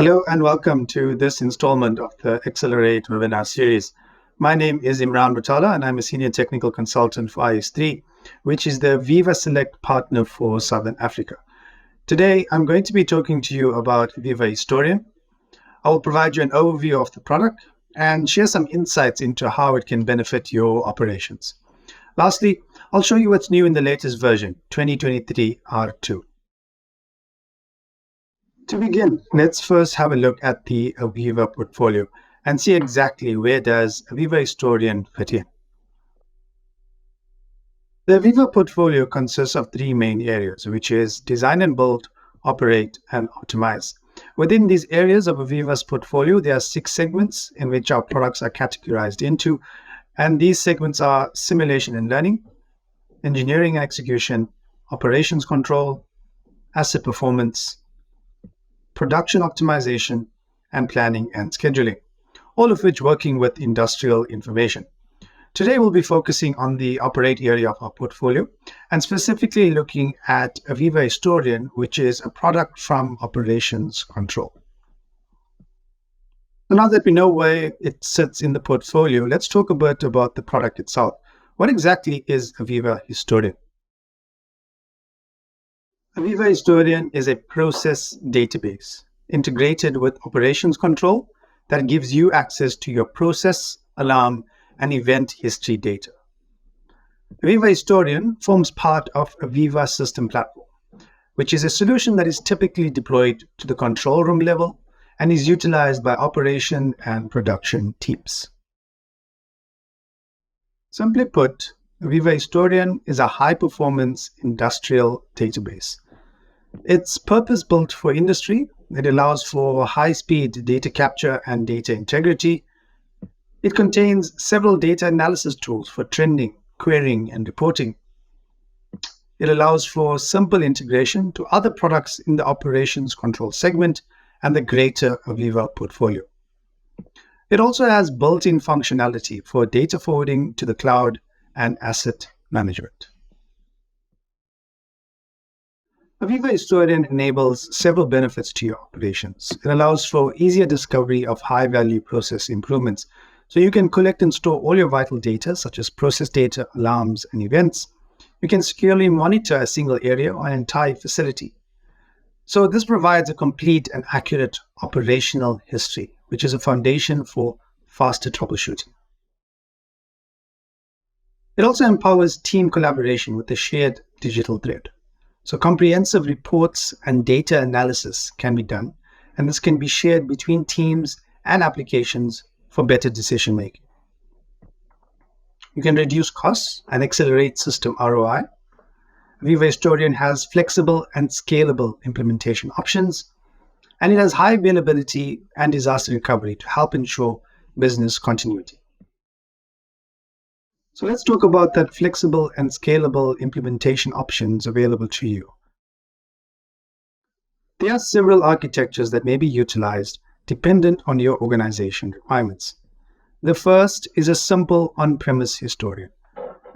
Hello and welcome to this installment of the X-Celerate webinar series. My name is Imran Butala and I'm a Senior Technical Consultant for IS3, which is the AVEVA Select partner for Southern Africa. Today, I'm going to be talking to you about AVEVA Historian. I will provide you an overview of the product and share some insights into how it can benefit your operations. Lastly, I'll show you what's new in the latest version, 2023 R2. To begin, let's first have a look at the AVEVA portfolio and see exactly where does AVEVA Historian fit in. The AVEVA portfolio consists of three main areas, which is design and build, operate, and optimize. Within these areas of AVEVA's portfolio, there are 6 segments in which our products are categorized into, and these segments are simulation and learning, engineering and execution, operations control, asset performance, production optimization, and planning and scheduling, all of which working with industrial information. Today, we'll be focusing on the operate area of our portfolio and specifically looking at AVEVA Historian, which is a product from operations control. So now that we know where it sits in the portfolio, let's talk a bit about the product itself. What exactly is AVEVA Historian? AVEVA Historian is a process database integrated with operations control that gives you access to your process, alarm, and event history data. AVEVA Historian forms part of AVEVA System Platform, which is a solution that is typically deployed to the control room level and is utilized by operation and production teams. Simply put, AVEVA Historian is a high-performance industrial database. It's purpose-built for industry. It allows for high-speed data capture and data integrity. It contains several data analysis tools for trending, querying, and reporting. It allows for simple integration to other products in the operations control segment and the greater AVEVA portfolio. It also has built-in functionality for data forwarding to the cloud and asset management. AVEVA Historian enables several benefits to your operations. It allows for easier discovery of high-value process improvements. So you can collect and store all your vital data, such as process data, alarms, and events. You can securely monitor a single area or an entire facility. So this provides a complete and accurate operational history, which is a foundation for faster troubleshooting. It also empowers team collaboration with a shared digital thread. So comprehensive reports and data analysis can be done, and this can be shared between teams and applications for better decision making. You can reduce costs and accelerate system ROI. AVEVA Historian has flexible and scalable implementation options, and it has high availability and disaster recovery to help ensure business continuity. So let's talk about that flexible and scalable implementation options available to you. There are several architectures that may be utilized dependent on your organization requirements. The first is a simple on-premise historian.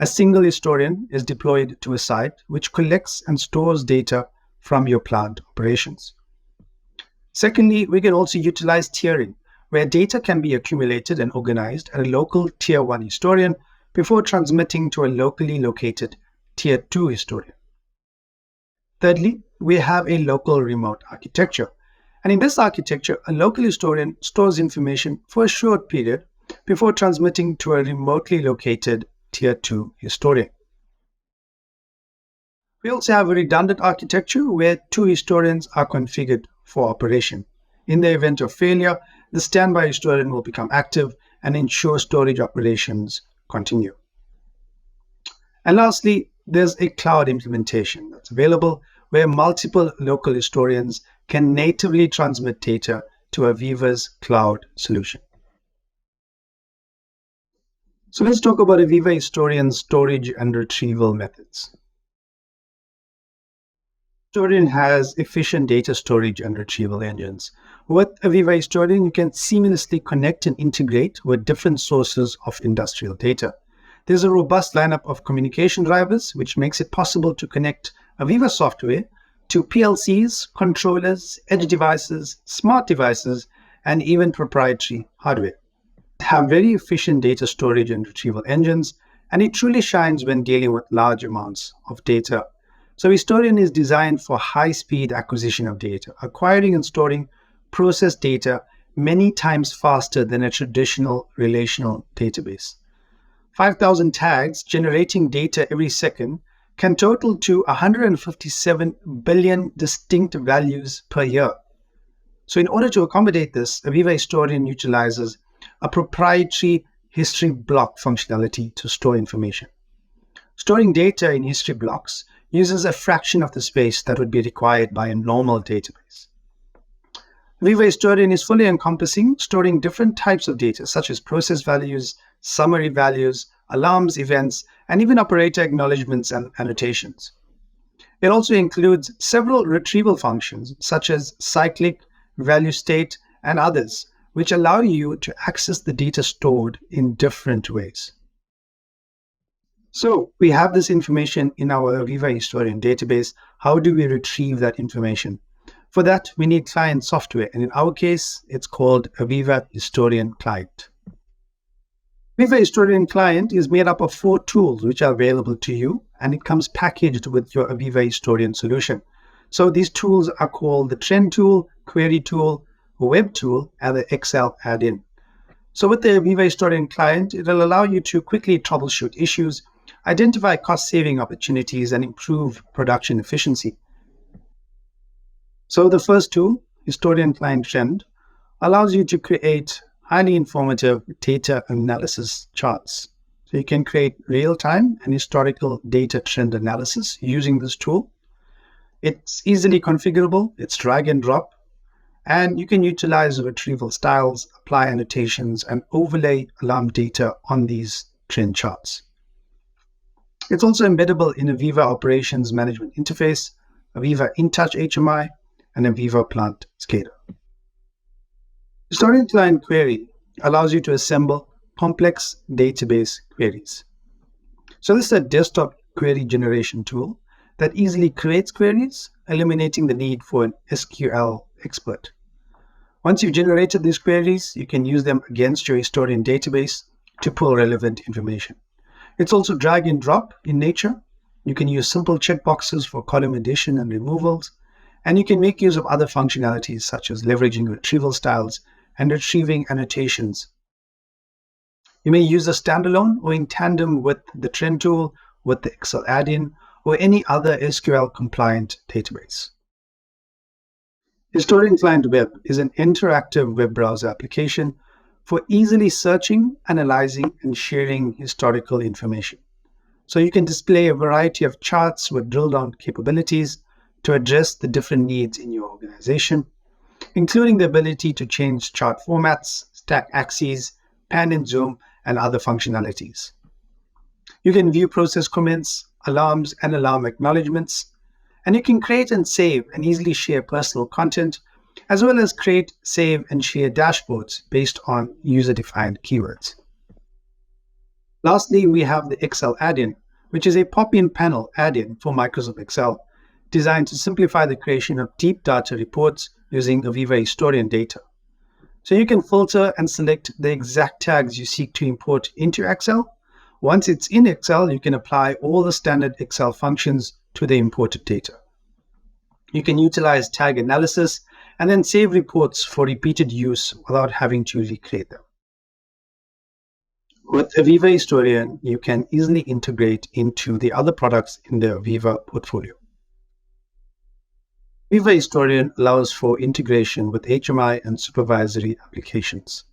A single historian is deployed to a site which collects and stores data from your plant operations. Secondly, we can also utilize tiering, where data can be accumulated and organized at a local Tier 1 historian before transmitting to a locally located Tier 2 historian. Thirdly, we have a local remote architecture. And in this architecture, a local historian stores information for a short period before transmitting to a remotely located Tier 2 historian. We also have a redundant architecture where 2 historians are configured for operation. In the event of failure, the standby historian will become active and ensure storage operations continue. And lastly, there's a cloud implementation that's available where multiple local historians can natively transmit data to AVEVA's cloud solution. So let's talk about AVEVA Historian's storage and retrieval methods. Historian has efficient data storage and retrieval engines. With AVEVA Historian, you can seamlessly connect and integrate with different sources of industrial data. There's a robust lineup of communication drivers, which makes it possible to connect AVEVA software to PLCs, controllers, edge devices, smart devices, and even proprietary hardware. Have very efficient data storage and retrieval engines, and it truly shines when dealing with large amounts of data. So Historian is designed for high-speed acquisition of data, acquiring and storing processed data many times faster than a traditional relational database. 5,000 tags generating data every second can total to 157 billion distinct values per year. So in order to accommodate this, AVEVA Historian utilizes a proprietary history block functionality to store information. Storing data in history blocks uses a fraction of the space that would be required by a normal database. AVEVA Historian is fully encompassing, storing different types of data such as process values, summary values, alarms, events, and even operator acknowledgements and annotations. It also includes several retrieval functions such as cyclic, value state, and others, which allow you to access the data stored in different ways. So we have this information in our AVEVA Historian database. How do we retrieve that information? For that, we need client software, and in our case, it's called AVEVA Historian Client. AVEVA Historian Client is made up of 4 tools which are available to you, and it comes packaged with your AVEVA Historian solution. So these tools are called the Trend Tool, Query Tool, Web Tool, and the Excel add-in. So with the AVEVA Historian Client, it will allow you to quickly troubleshoot issues, identify cost-saving opportunities, and improve production efficiency. So the first tool, Historian Client Trend, allows you to create highly informative data analysis charts. So you can create real-time and historical data trend analysis using this tool. It's easily configurable, it's drag and drop, and you can utilize retrieval styles, apply annotations, and overlay alarm data on these trend charts. It's also embeddable in AVEVA Operations Management Interface, AVEVA InTouch HMI, and AVEVA Plant SCADA. Historian Client Query allows you to assemble complex database queries. So this is a desktop query generation tool that easily creates queries, eliminating the need for an SQL expert. Once you've generated these queries, you can use them against your Historian database to pull relevant information. It's also drag and drop in nature. You can use simple checkboxes for column addition and removals, and you can make use of other functionalities such as leveraging retrieval styles and retrieving annotations. You may use a standalone or in tandem with the Trend Tool, with the Excel add-in, or any other SQL-compliant database. Historian Client Web is an interactive web browser application for easily searching, analyzing, and sharing historical information. So you can display a variety of charts with drill-down capabilities to address the different needs in your organization, including the ability to change chart formats, stack axes, pan and zoom, and other functionalities. You can view process comments, alarms, and alarm acknowledgements, and you can create and save and easily share personal content, as well as create, save, and share dashboards based on user-defined keywords. Lastly, we have the Excel add-in, which is a pop-in panel add-in for Microsoft Excel, designed to simplify the creation of deep data reports using AVEVA Historian data. So you can filter and select the exact tags you seek to import into Excel. Once it's in Excel, you can apply all the standard Excel functions to the imported data. You can utilize tag analysis and then save reports for repeated use without having to recreate them. With AVEVA Historian, you can easily integrate into the other products in the AVEVA portfolio. AVEVA Historian allows for integration with HMI and supervisory applications.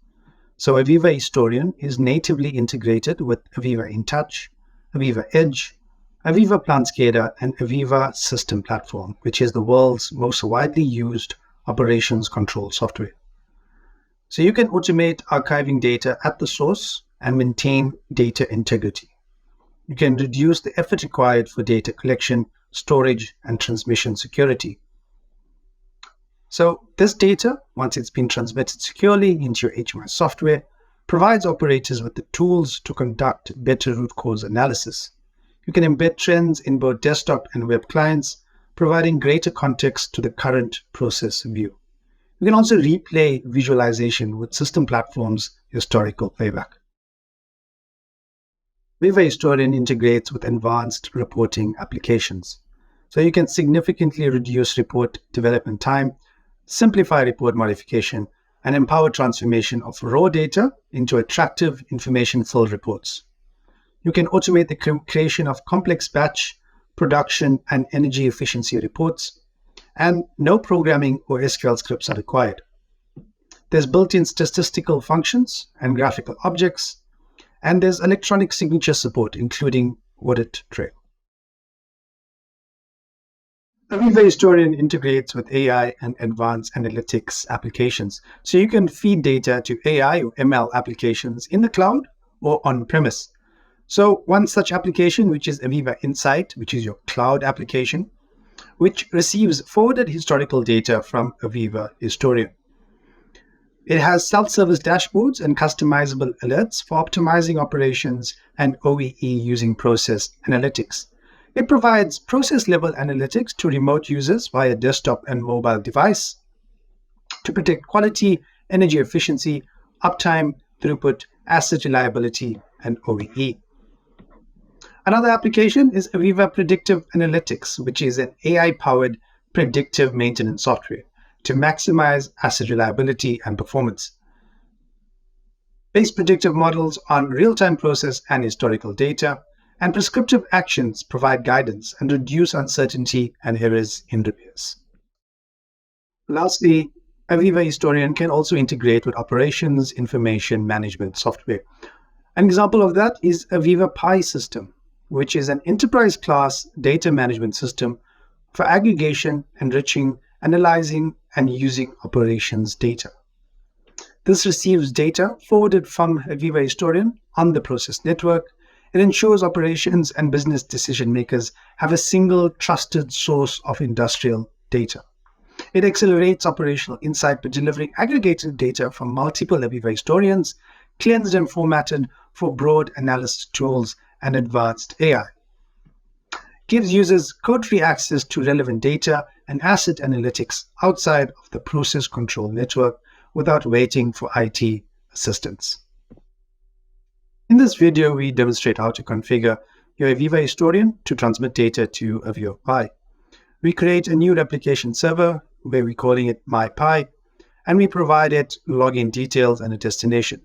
So AVEVA Historian is natively integrated with AVEVA InTouch, AVEVA Edge, AVEVA Plant SCADA, and AVEVA System Platform, which is the world's most widely used operations control software. So you can automate archiving data at the source and maintain data integrity. You can reduce the effort required for data collection, storage, and transmission security. So this data, once it's been transmitted securely into your HMI software, provides operators with the tools to conduct better root cause analysis. You can embed trends in both desktop and web clients, providing greater context to the current process view. You can also replay visualization with system platforms' historical playback. AVEVA Historian integrates with advanced reporting applications. So you can significantly reduce report development time, simplify report modification, and empower transformation of raw data into attractive information-filled reports. You can automate the creation of complex batch, production, and energy efficiency reports, and no programming or SQL scripts are required. There's built-in statistical functions and graphical objects, and there's electronic signature support, including audit trail. AVEVA Historian integrates with AI and advanced analytics applications. So you can feed data to AI or ML applications in the cloud or on-premise. So one such application, which is AVEVA Insight, which is your cloud application, which receives forwarded historical data from AVEVA Historian. It has self-service dashboards and customizable alerts for optimizing operations and OEE using process analytics. It provides process-level analytics to remote users via desktop and mobile device to predict quality, energy efficiency, uptime, throughput, asset reliability, and OEE. Another application is AVEVA Predictive Analytics, which is an AI-powered predictive maintenance software to maximize asset reliability and performance. Based predictive models on real-time process and historical data, and prescriptive actions provide guidance and reduce uncertainty and errors in repairs. Lastly, AVEVA Historian can also integrate with operations information management software. An example of that is AVEVA Pi system, which is an enterprise-class data management system for aggregation, enriching, analyzing, and using operations data. This receives data forwarded from AVEVA Historian on the process network. It ensures operations and business decision makers have a single trusted source of industrial data. It accelerates operational insight by delivering aggregated data from multiple AVEVA Historians, cleansed and formatted for broad analysis tools and advanced AI. Gives users code-free access to relevant data and asset analytics outside of the process control network without waiting for IT assistance. In this video, we demonstrate how to configure your AVEVA Historian to transmit data to AVEVA Pi. We create a new replication server where we're calling it MyPi, and we provide it login details and a destination.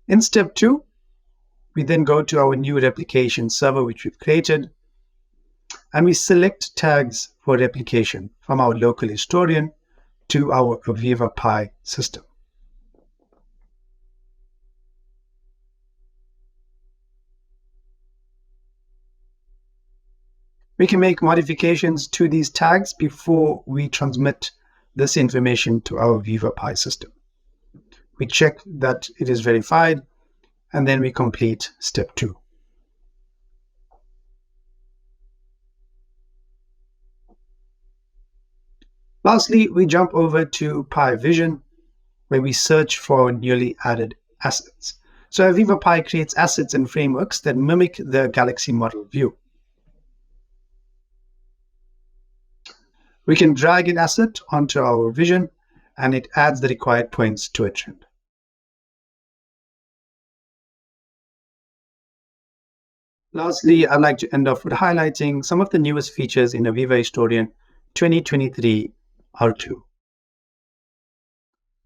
In step 2, we then go to our new replication server which we've created, and we select tags for replication from our local historian to our AVEVA Pi system. We can make modifications to these tags before we transmit this information to our AVEVA Pi system. We check that it is verified, and then we complete step 2. Lastly, we jump over to Pi Vision, where we search for newly added assets. So AVEVA Pi creates assets and frameworks that mimic the Galaxy model view. We can drag an asset onto our vision, and it adds the required points to a trend. Lastly, I'd like to end off with highlighting some of the newest features in AVEVA Historian 2023 R2.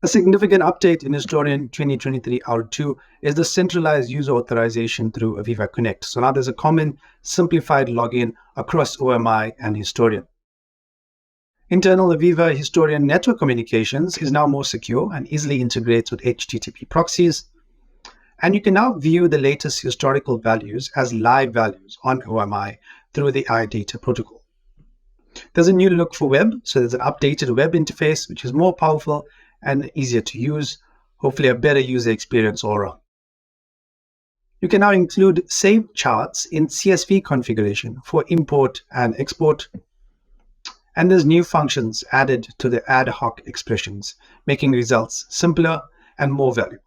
A significant update in Historian 2023 R2 is the centralized user authorization through AVEVA Connect. So now there's a common, simplified login across OMI and Historian. Internal AVEVA Historian network communications is now more secure and easily integrates with HTTP proxies. And you can now view the latest historical values as live values on OMI through the iData protocol. There's a new look for web, so there's an updated web interface which is more powerful and easier to use, hopefully a better user experience all around. You can now include saved charts in CSV configuration for import and export. And there's new functions added to the ad hoc expressions, making results simpler and more valuable.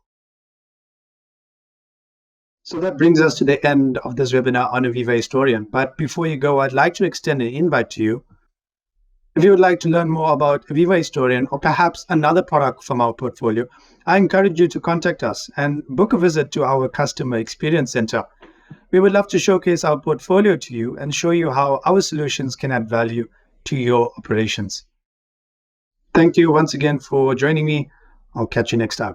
So that brings us to the end of this webinar on AVEVA Historian. But before you go, I'd like to extend an invite to you. If you would like to learn more about AVEVA Historian or perhaps another product from our portfolio, I encourage you to contact us and book a visit to our Customer Experience Center. We would love to showcase our portfolio to you and show you how our solutions can add value to your operations. Thank you once again for joining me. I'll catch you next time.